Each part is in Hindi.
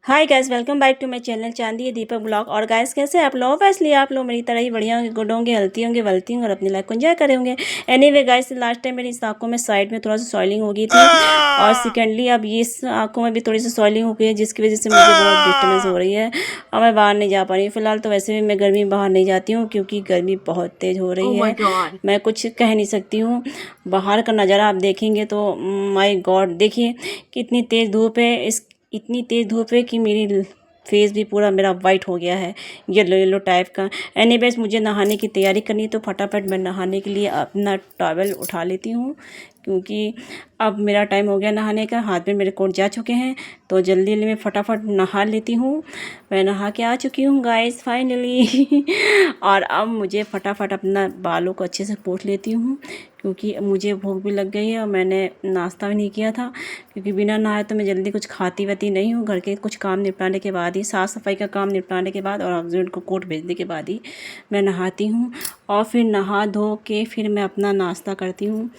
Hi guys, welcome back to my channel Chandi Deepak blog. और गाइस कैसे आप लोग? ऑब्वियसली आप लोग मेरी तरह ही बढ़िया होंगे, गुड होंगे, हेल्थी होंगे, वेल्थी होंगे और अपनी लाइफ को एंजॉय करे होंगे। एनीवे गाइस, लास्ट टाइम मेरी इस आँखों में साइड में थोड़ा सा सॉइलिंग हो गई थी और सेकेंडली अब ये इस आँखों में भी थोड़ी सी सॉइलिंग हो गई है, जिसकी वजह से मुझे बहुत डिस्टर्बेंस हो रही है और मैं बाहर नहीं जा पा रही हूँ। फिलहाल तो वैसे भी मैं गर्मी में बाहर नहीं जाती हूँ क्योंकि गर्मी बहुत तेज़ हो रही है। मैं कुछ कह नहीं सकती हूँ। बाहर का नज़ारा आप देखेंगे तो माय गॉड, देखिए कितनी तेज़ धूप है। इतनी तेज़ धूप है कि मेरी फेस भी पूरा मेरा वाइट हो गया है, येलो येलो टाइप का। एनीवेज मुझे नहाने की तैयारी करनी है तो फटाफट मैं नहाने के लिए अपना टॉवल उठा लेती हूँ क्योंकि अब मेरा टाइम हो गया नहाने का। हाथ में मेरे कोट जा चुके हैं तो जल्दी जल्दी मैं फटाफट नहा लेती हूँ। मैं नहा के आ चुकी हूँ गाइस फाइनली और अब मुझे फटाफट अपना बालों को अच्छे से पोंछ लेती हूँ क्योंकि मुझे भूख भी लग गई है और मैंने नाश्ता भी नहीं किया था क्योंकि बिना नहाए तो मैं जल्दी कुछ खाती वाती नहीं हूँ। घर के कुछ काम निपटाने के बाद ही, साफ़ सफाई का काम निपटाने के बाद और हस्बैंड को कोर्ट भेजने के बाद ही मैं नहाती हूँ और फिर नहा धो के फिर मैं अपना नाश्ता करती हूँ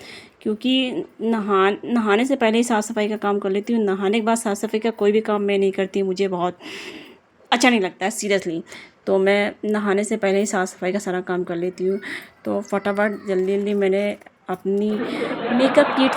क्योंकि नहाने से पहले ही साफ़ सफाई का काम कर लेती हूँ। नहाने के बाद साफ़ सफाई का कोई भी काम मैं नहीं करती, मुझे बहुत अच्छा नहीं लगता है सीरियसली। तो मैं नहाने से पहले ही साफ़ सफाई का सारा काम कर लेती हूँ। तो फटाफट जल्दी जल्दी मैंने अपनी मेकअप किट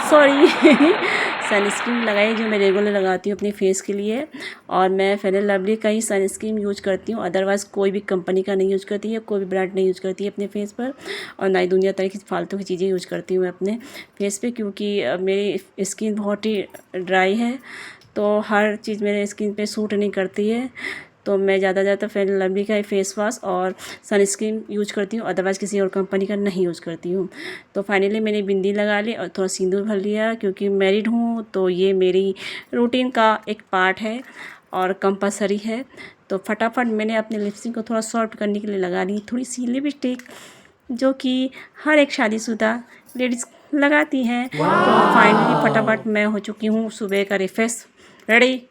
सनस्क्रीन लगाई जो मैं रेगुलर लगाती हूँ अपनी फेस के लिए। और मैं फेयर एंड लवली का ही सनस्क्रीन यूज़ करती हूँ, अदरवाइज़ कोई भी कंपनी का नहीं यूज़ करती है, कोई भी ब्रांड नहीं यूज़ करती है अपने फेस पर। और ना ही दुनिया तरह की फालतू की चीज़ें यूज़ करती हूँ मैं अपने फेस पे क्योंकि मेरी स्किन बहुत ही ड्राई है तो हर चीज़ मेरे स्किन पे सूट नहीं करती है। तो मैं ज़्यादा फेयर एंड लवली का फेस वॉश और सनस्क्रीन यूज करती हूँ, अदरवाइज़ किसी और कंपनी का नहीं यूज़ करती हूँ। तो फाइनली मैंने बिंदी लगा ली और थोड़ा सिंदूर भर लिया क्योंकि मैरिड हूँ तो ये मेरी रूटीन का एक पार्ट है और कंपलसरी है। तो फटाफट मैंने अपने लिपस्टिक को थोड़ा सॉफ्ट करने के लिए लगा ली थोड़ी सी लिपस्टिक जो कि हर एक शादीशुदा लेडीज़ लगाती हैं। तो फाइनली फटाफट मैं हो चुकी हूँ सुबह का रिफ्रेश रेडी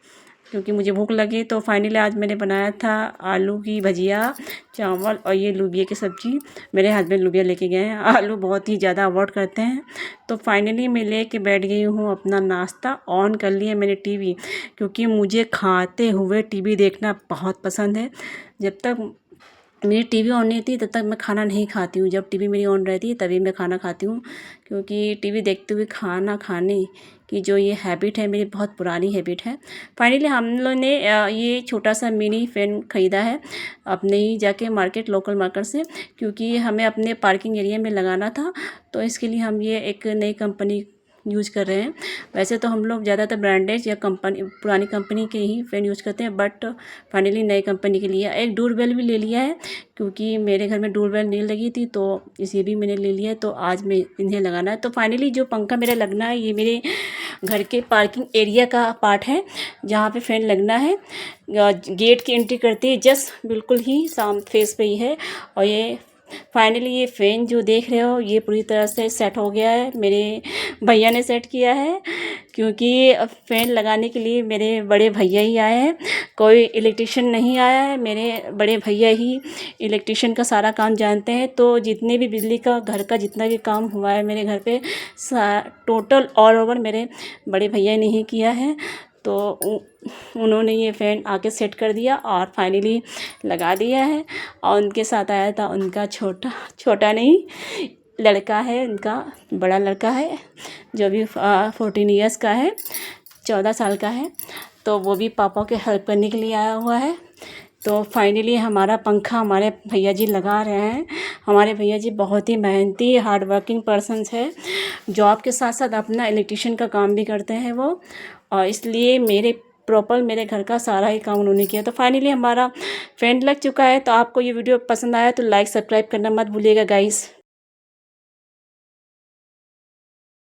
क्योंकि मुझे भूख लगी। तो फाइनली आज मैंने बनाया था आलू की भजिया, चावल और ये लोबिया की सब्ज़ी। मेरे हस्बैंड लोबिया लेके गए हैं, आलू बहुत ही ज़्यादा अवॉइड करते हैं। तो फाइनली मैं लेके बैठ गई हूँ अपना नाश्ता। ऑन कर लिया मैंने टीवी क्योंकि मुझे खाते हुए टीवी देखना बहुत पसंद है। जब तक मेरी टीवी ऑन नहीं होती तब तक मैं खाना नहीं खाती हूँ, जब टीवी मेरी ऑन रहती है तभी मैं खाना खाती हूँ क्योंकि टीवी देखते हुए खाना खाने की जो ये हैबिट है मेरी बहुत पुरानी हैबिट है। फाइनली हम लोग ने ये छोटा सा मिनी फैन ख़रीदा है अपने ही जाके मार्केट, लोकल मार्केट से, क्योंकि हमें अपने पार्किंग एरिया में लगाना था। तो इसके लिए हम ये एक नई कंपनी यूज़ कर रहे हैं। वैसे तो हम लोग ज़्यादातर ब्रांडेड या कंपनी पुरानी कंपनी के ही फ़ैन यूज़ करते हैं, बट फाइनली नई कंपनी के लिए एक डोरबेल भी ले लिया है क्योंकि मेरे घर में डोरबेल नहीं लगी थी तो इसे भी मैंने ले लिया है। तो आज मैं इन्हें लगाना है। तो फाइनली जो पंखा मेरा लगना है ये मेरे घर के पार्किंग एरिया का पार्ट है जहाँ पे फ़ैन लगना है। गेट की एंट्री करते ही जस्ट बिल्कुल ही सामने फेस पे ही है। और ये फाइनली ये फ़ैन जो देख रहे हो ये पूरी तरह से सेट हो गया है, मेरे भैया ने सेट किया है क्योंकि फ़ैन लगाने के लिए मेरे बड़े भैया ही आए हैं, कोई इलेक्ट्रिशियन नहीं आया है। मेरे बड़े भैया ही इलेक्ट्रिशियन का सारा काम जानते हैं। तो जितने भी बिजली का घर का जितना भी काम हुआ है मेरे घर पे टोटल ऑल ओवर मेरे बड़े भैया ने ही किया है। तो उन्होंने ये फ़ैन आके सेट कर दिया और फाइनली लगा दिया है। और उनके साथ आया था उनका छोटा नहीं लड़का है, उनका बड़ा लड़का है जो भी 14 ईयर्स का है, 14 साल का है। तो वो भी पापा के हेल्प करने के लिए आया हुआ है। तो फाइनली हमारा पंखा हमारे भैया जी लगा रहे हैं। हमारे भैया जी बहुत ही मेहनती हार्ड वर्किंग पर्सन्स है, जॉब के साथ साथ अपना इलेक्ट्रिशियन का काम भी करते हैं वो, और इसलिए मेरे घर का सारा ही काम उन्होंने किया। तो फाइनली हमारा फैन लग चुका है। तो आपको ये वीडियो पसंद आया तो लाइक सब्सक्राइब करना मत भूलिएगा गाइस।